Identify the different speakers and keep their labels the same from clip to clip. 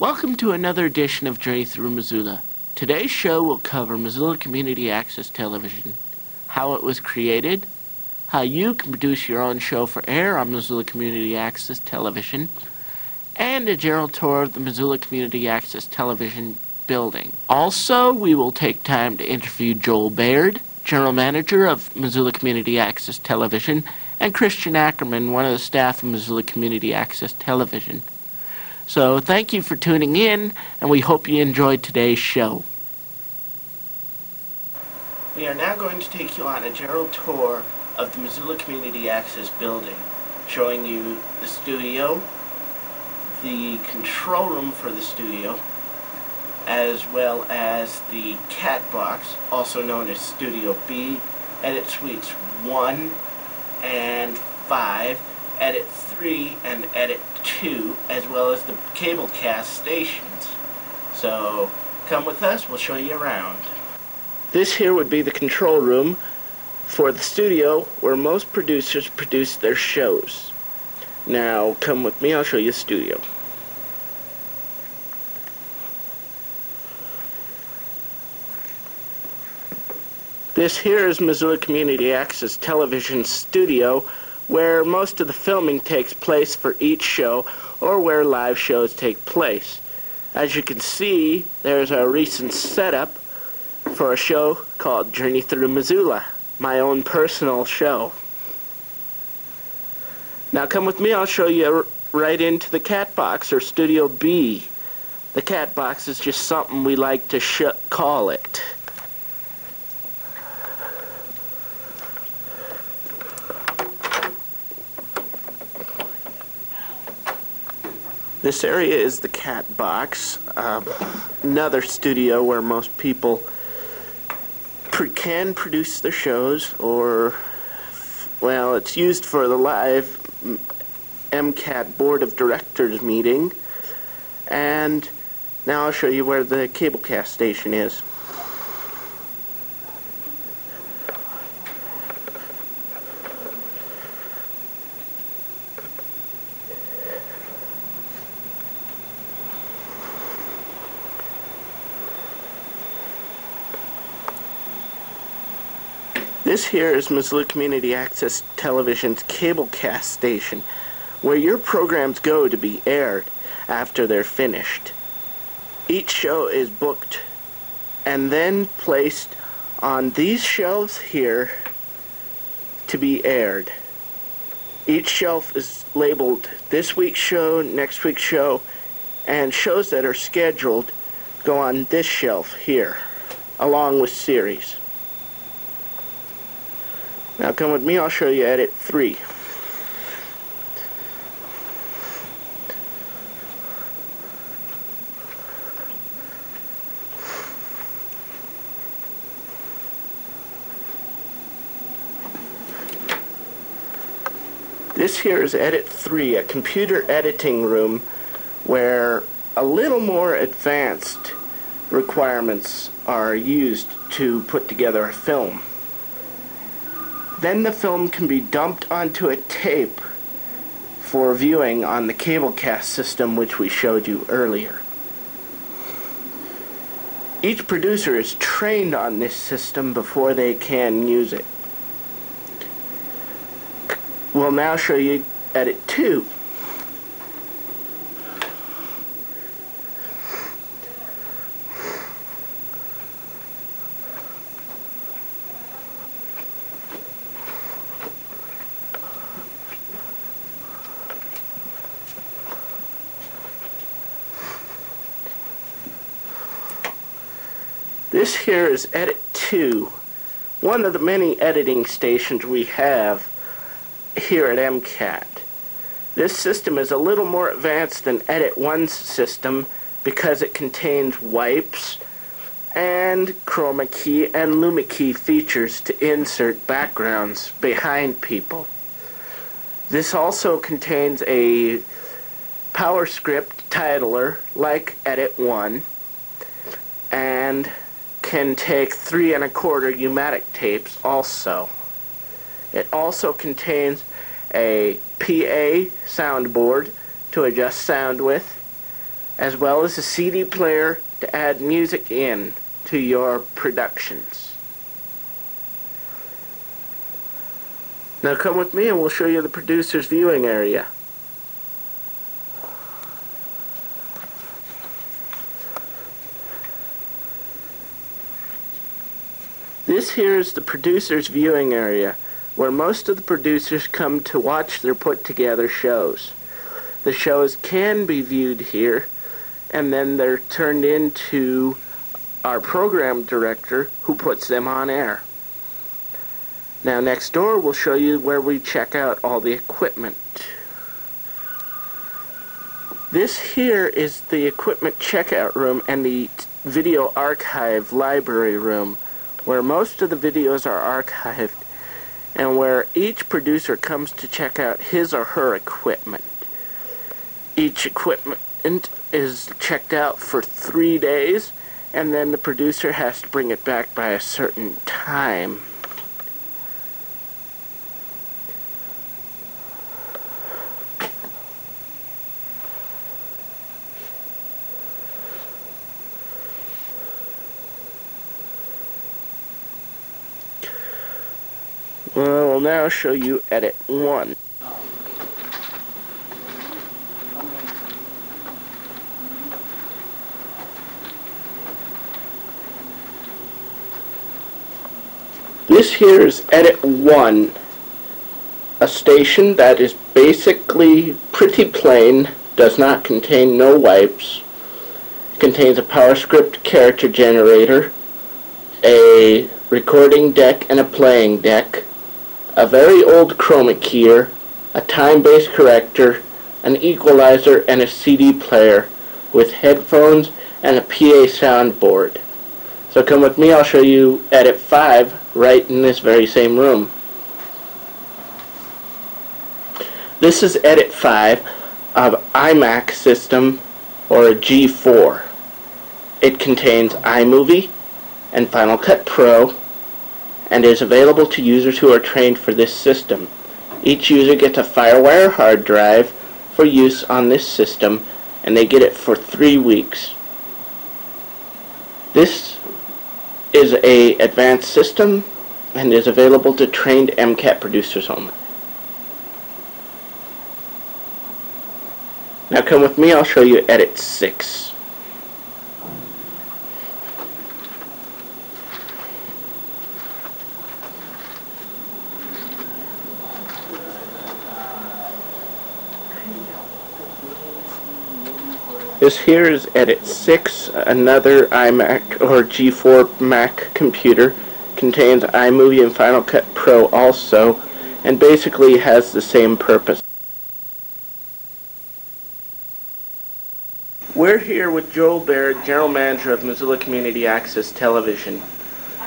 Speaker 1: Welcome to another edition of Journey Thru Missoula. Today's show will cover Missoula Community Access Television, how it was created, how you can produce your own show for air on Missoula Community Access Television, and a general tour of the Missoula Community Access Television building. Also, we will take time to interview Joel Baird, General Manager of Missoula Community Access Television, and Christian Ackerman, one of the staff of Missoula Community Access Television. So thank you for tuning in, and we hope you enjoyed today's show. We are now going to take you on a general tour of the Missoula Community Access building, showing you the studio, the control room for the studio, as well as the cat box, also known as Studio B, edit suites 1 and 5, edit 3 and edit 2, as well as the cable cast stations. So come with us, we'll show you around. This here would be the control room for the studio where most producers produce their shows. Now come with me, I'll show you the studio. This here is Missoula Community Access Television Studio, where most of the filming takes place for each show, or where live shows take place. As you can see, there's a recent setup for a show called Journey Thru Missoula, my own personal show. Now come with me, I'll show you right into the cat box, or Studio B. The cat box is just something we like to call it. This area is the cat box, another studio where most people can produce their shows, or, well, it's used for the live MCAT Board of Directors meeting. And now I'll show you where the cable cast station is. This here is Missoula Community Access Television's cable cast station, where your programs go to be aired after they're finished. Each show is booked and then placed on these shelves here to be aired. Each shelf is labeled this week's show, next week's show, and shows that are scheduled go on this shelf here, along with series. Now come with me, I'll show you edit 3. This here is edit 3, a computer editing room where a little more advanced requirements are used to put together a film. Then the film can be dumped onto a tape for viewing on the cable cast system, which we showed you earlier. Each producer is trained on this system before they can use it. We'll now show you edit 2. This here is edit 2, one of the many editing stations we have here at MCAT. This system is a little more advanced than edit 1's system because it contains wipes and chroma key and luma key features to insert backgrounds behind people. This also contains a PowerScript titler like edit 1, and can take 3 1/4 U-matic tapes also. It also contains a PA soundboard to adjust sound with, as well as a CD player to add music in to your productions. Now come with me and we'll show you the producer's viewing area. This here is the producer's viewing area, where most of the producers come to watch their put together shows. The shows can be viewed here, and then they're turned into our program director who puts them on air. Now next door we'll show you where we check out all the equipment. This here is the equipment checkout room and the video archive library room, where most of the videos are archived and where each producer comes to check out his or her equipment. Each equipment is checked out for 3 days, and then the producer has to bring it back by a certain time. We'll now show you edit 1. This here is edit 1, a station that is basically pretty plain, does not contain no wipes, contains a PowerScript character generator, a recording deck and a playing deck, a very old chroma keyer, a time-based corrector, an equalizer, and a CD player with headphones and a PA soundboard. So come with me, I'll show you edit 5 right in this very same room. This is edit 5 of iMac system, or a G4. It contains iMovie and Final Cut Pro, and is available to users who are trained for this system. Each user gets a FireWire hard drive for use on this system, and they get it for 3 weeks. This is a advanced system and is available to trained MCAT producers only. Now come with me, I'll show you edit 6. This here is edit 6, another iMac or G4 Mac computer, contains iMovie and Final Cut Pro also, and basically has the same purpose. We're here with Joel Baird, General Manager of Missoula Community Access Television.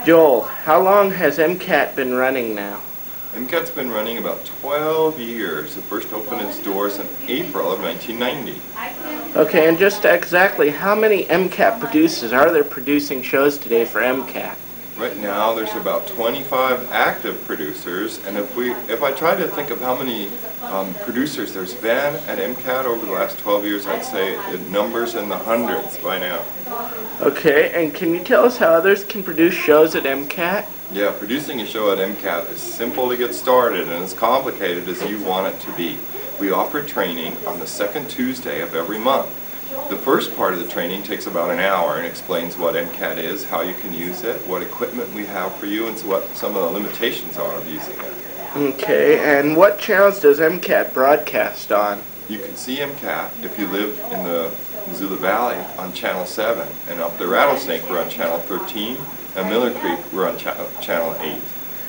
Speaker 1: Joel, how long has MCAT been running now?
Speaker 2: MCAT's been running about 12 years. It first opened its doors in April of 1990.
Speaker 1: Okay, and just exactly how many MCAT producers are there producing shows today for MCAT?
Speaker 2: Right now there's about 25 active producers, and if I try to think of how many producers there's been at MCAT over the last 12 years, I'd say it numbers in the hundreds by now.
Speaker 1: Okay, and can you tell us how others can produce shows at MCAT?
Speaker 2: Yeah, producing a show at MCAT is simple to get started and as complicated as you want it to be. We offer training on the second Tuesday of every month. The first part of the training takes about an hour and explains what MCAT is, how you can use it, what equipment we have for you, and what some of the limitations are of using it.
Speaker 1: Okay, and what channels does MCAT broadcast on?
Speaker 2: You can see MCAT if you live in the Missoula Valley on Channel 7, and up the Rattlesnake we're on Channel 13, and Miller Creek we're on Channel 8.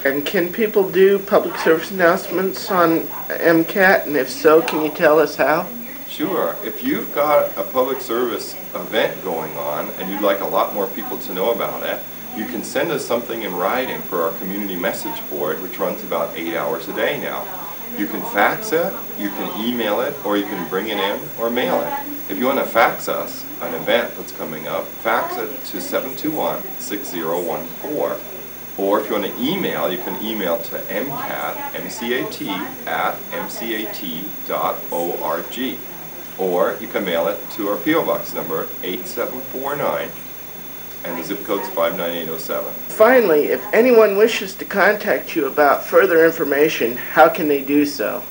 Speaker 1: And can people do public service announcements on MCAT, and if so, can you tell us how?
Speaker 2: Sure. If you've got a public service event going on and you'd like a lot more people to know about it, you can send us something in writing for our community message board, which runs about 8 hours a day now. You can fax it, you can email it, or you can bring it in or mail it. If you want to fax us an event that's coming up, fax it to 721-6014. Or if you want to email, you can email to MCAT@mcat.org. or you can mail it to our P.O. Box number 8749, and the zip code's 59807.
Speaker 1: Finally, if anyone wishes to contact you about further information, how can they do so?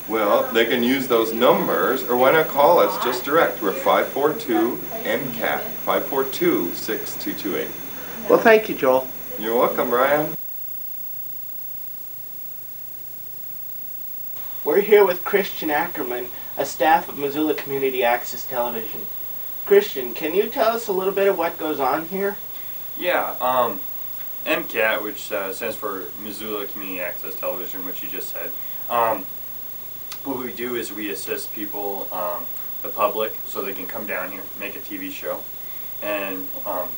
Speaker 2: Well, they can use those numbers, or why not call us just direct. We're 542-MCAT, 542-6228.
Speaker 1: Well, thank you, Joel.
Speaker 2: You're welcome, Brian.
Speaker 1: We're here with Christian Ackerman, a staff of Missoula Community Access Television. Christian, can you tell us a little bit of what goes on here?
Speaker 3: Yeah, MCAT, which stands for Missoula Community Access Television, which you just said. What we do is we assist people, the public, so they can come down here, make a TV show. And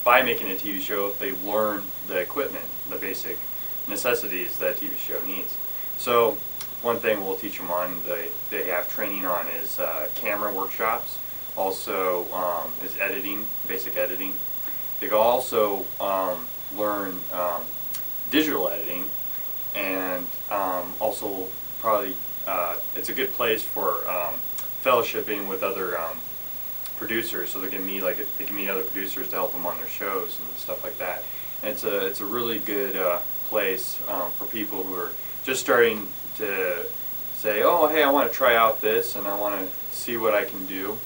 Speaker 3: by making a TV show, they learn the equipment, the basic necessities that a TV show needs. So one thing we'll teach them on, they have training on is camera workshops, also is editing, basic editing. They can also learn digital editing, and also probably it's a good place for fellowshipping with other producers, so they can meet other producers to help them on their shows and stuff like that. And it's a really good place for people who are just starting to say, oh, hey, I want to try out this and I want to see what I can do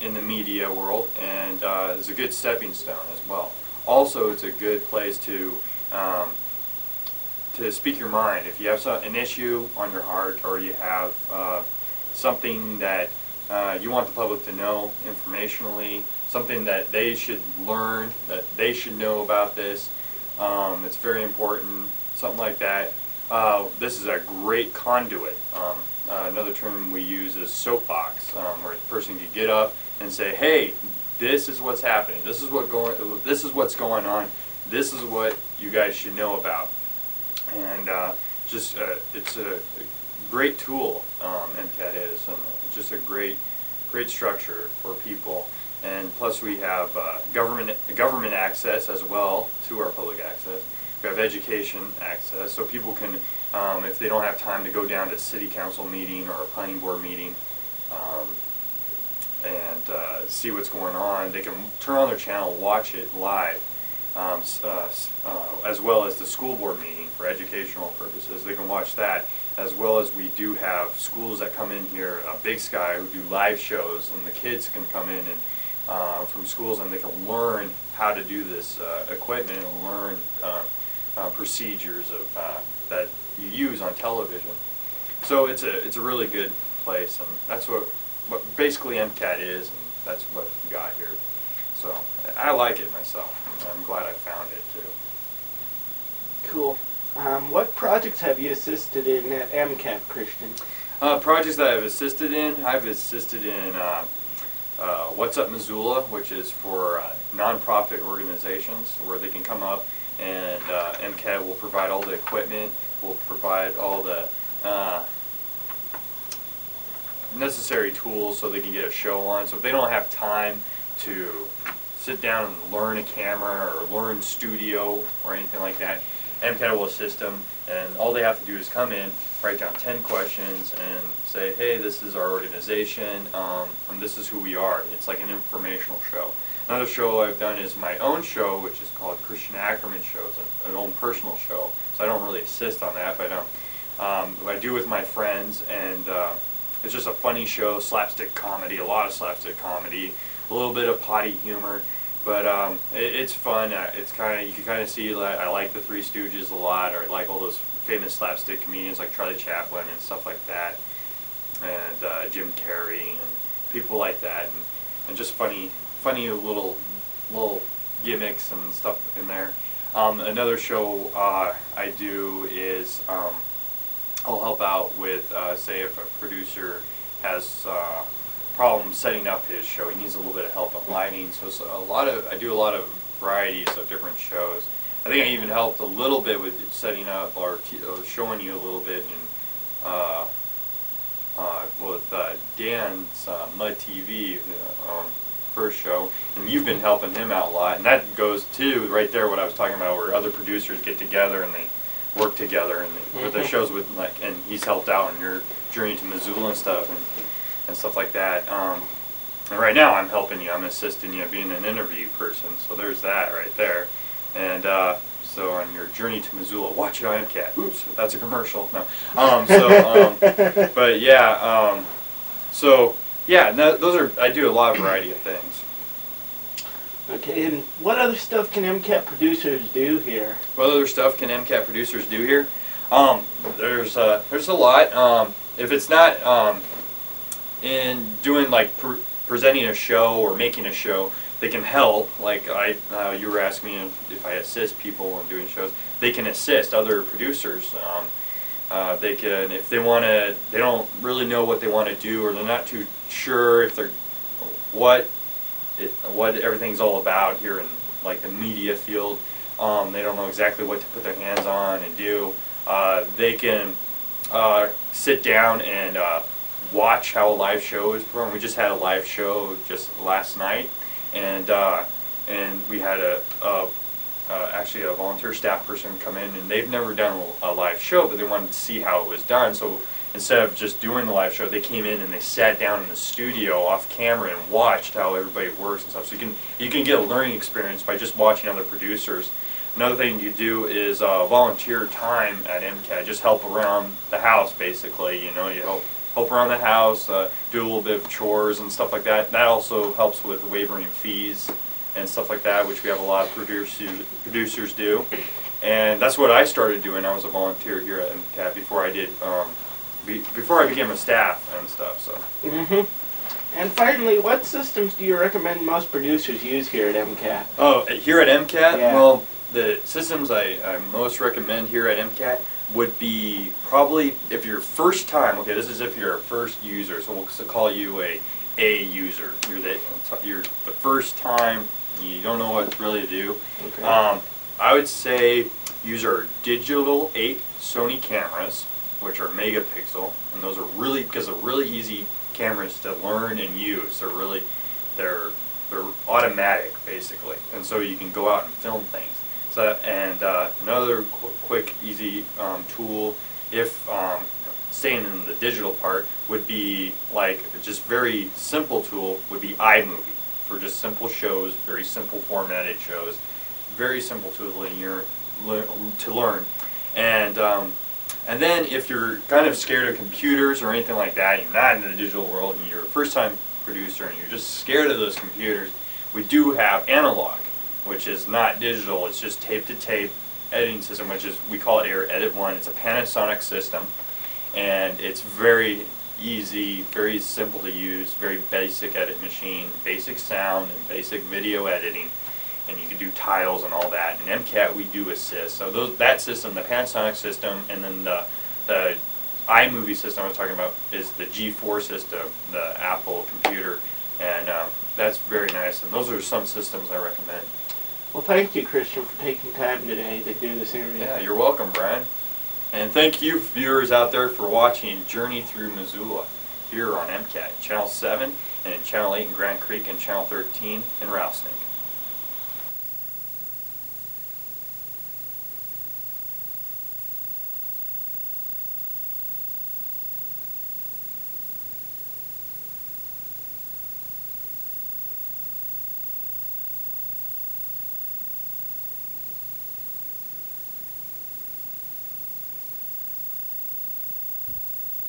Speaker 3: in the media world, and it's a good stepping stone as well. Also, it's a good place to speak your mind. If you have an issue on your heart, or you have something that you want the public to know informationally, something that they should learn, that they should know about this, it's very important, something like that. This is a great conduit. Another term we use is soapbox, where a person can get up and say, hey, this is what's happening, this is what's going on, this is what you guys should know about. And it's a great tool, MCAT is, and it's just a great structure for people. And plus we have government access as well to our public access. We have education access, so people can, if they don't have time to go down to a city council meeting or a planning board meeting and see what's going on, they can turn on their channel, watch it live. As well as the school board meeting for educational purposes. They can watch that, as well as we do have schools that come in here, Big Sky, who do live shows, and the kids can come in and from schools, and they can learn how to do this equipment and learn procedures of that you use on television. So it's a really good place, and that's what basically MCAT is, and that's what we got here. So I like it myself. I'm glad I found it too.
Speaker 1: Cool. What projects have you assisted in at MCAT, Christian?
Speaker 3: Projects that I've assisted in What's Up Missoula, which is for nonprofit organizations, where they can come up and MCAT will provide all the equipment, will provide all the necessary tools so they can get a show on. So if they don't have time to sit down and learn a camera or learn studio or anything like that, MCAT will assist them, and all they have to do is come in, write down 10 questions, and say, hey, this is our organization, and this is who we are. It's like an informational show. Another show I've done is my own show, which is called Christian Ackerman Show. It's an own personal show, so I don't really assist on that, but I do with my friends, and it's just a funny show, slapstick comedy, a lot of slapstick comedy, a little bit of potty humor, but it's fun. It's you can kind of see that I like the Three Stooges a lot, or I like all those famous slapstick comedians like Charlie Chaplin and stuff like that, and Jim Carrey and people like that, and just funny little gimmicks and stuff in there. Another show I do is I'll help out with, say, if a producer has problems setting up his show, he needs a little bit of help on lighting. So I do a lot of varieties of different shows. I think I even helped a little bit with setting up or showing you a little bit with Dan's Mud TV first show, and you've been helping him out a lot. And that goes to right there what I was talking about, where other producers get together and they work together and with their shows with and he's helped out in your Journey to Missoula and stuff. And and stuff like that. And right now I'm helping you, I'm assisting you being an interview person, so there's that right there. And so on your Journey to Missoula, watch it on MCAT. Oops, that's a commercial. No. But yeah, so yeah, those are, I do a lot of variety of things.
Speaker 1: Okay, and what other stuff can MCAT producers do here?
Speaker 3: What other stuff can MCAT producers do here? There's a lot. If it's not in doing like presenting a show or making a show, they can help. Like you were asking me if I assist people in doing shows. They can assist other producers. They can, if they want to, they don't really know what they want to do, or they're not too sure if they're what everything's all about here in like the media field. They don't know exactly what to put their hands on and do. They can sit down and watch how a live show is performed. We just had a live show just last night, and we had actually a volunteer staff person come in, and they've never done a live show, but they wanted to see how it was done. So instead of just doing the live show, they came in and they sat down in the studio off camera and watched how everybody works and stuff. So you can get a learning experience by just watching other producers. Another thing you do is volunteer time at MCAT. Just help around the house, basically. You know, you help around the house, do a little bit of chores and stuff like that. That also helps with waiving fees and stuff like that, which we have a lot of producers do. And that's what I started doing. I was a volunteer here at MCAT before I became a staff and stuff. So.
Speaker 1: And finally, what systems do you recommend most producers use here at MCAT?
Speaker 3: Oh, here at MCAT?
Speaker 1: Yeah.
Speaker 3: Well, the systems I most recommend here at MCAT would be probably, if you're first time, okay, this is if you're a first user, so we'll call you a user. You're the first time, you don't know what really to do.
Speaker 1: Okay.
Speaker 3: I would say use our Digital 8 Sony cameras, which are megapixel, and those are really, because they're really easy cameras to learn and use. They're automatic, basically, and so you can go out and film things. So, and another quick, easy tool, if staying in the digital part, would be like just very simple tool would be iMovie for just simple shows, very simple formatted shows, very simple tool to learn. And then if you're kind of scared of computers or anything like that, you're not in the digital world and you're a first-time producer and you're just scared of those computers, we do have analog, which is not digital, it's just tape-to-tape editing system, which is, we call it Air Edit 1. It's a Panasonic system, and it's very easy, very simple to use, very basic edit machine, basic sound and basic video editing, and you can do titles and all that. In MCAT we do assist. So that system, the Panasonic system, and then the iMovie system I was talking about is the G4 system, the Apple computer, and that's very nice. And those are some systems I recommend.
Speaker 1: Well, thank you, Christian, for taking time today to do this interview.
Speaker 3: Yeah, you're welcome, Brian. And thank you, viewers out there, for watching Journey Through Missoula here on MCAT, Channel 7, and Channel 8 in Grand Creek, and Channel 13 in Rattlesnake.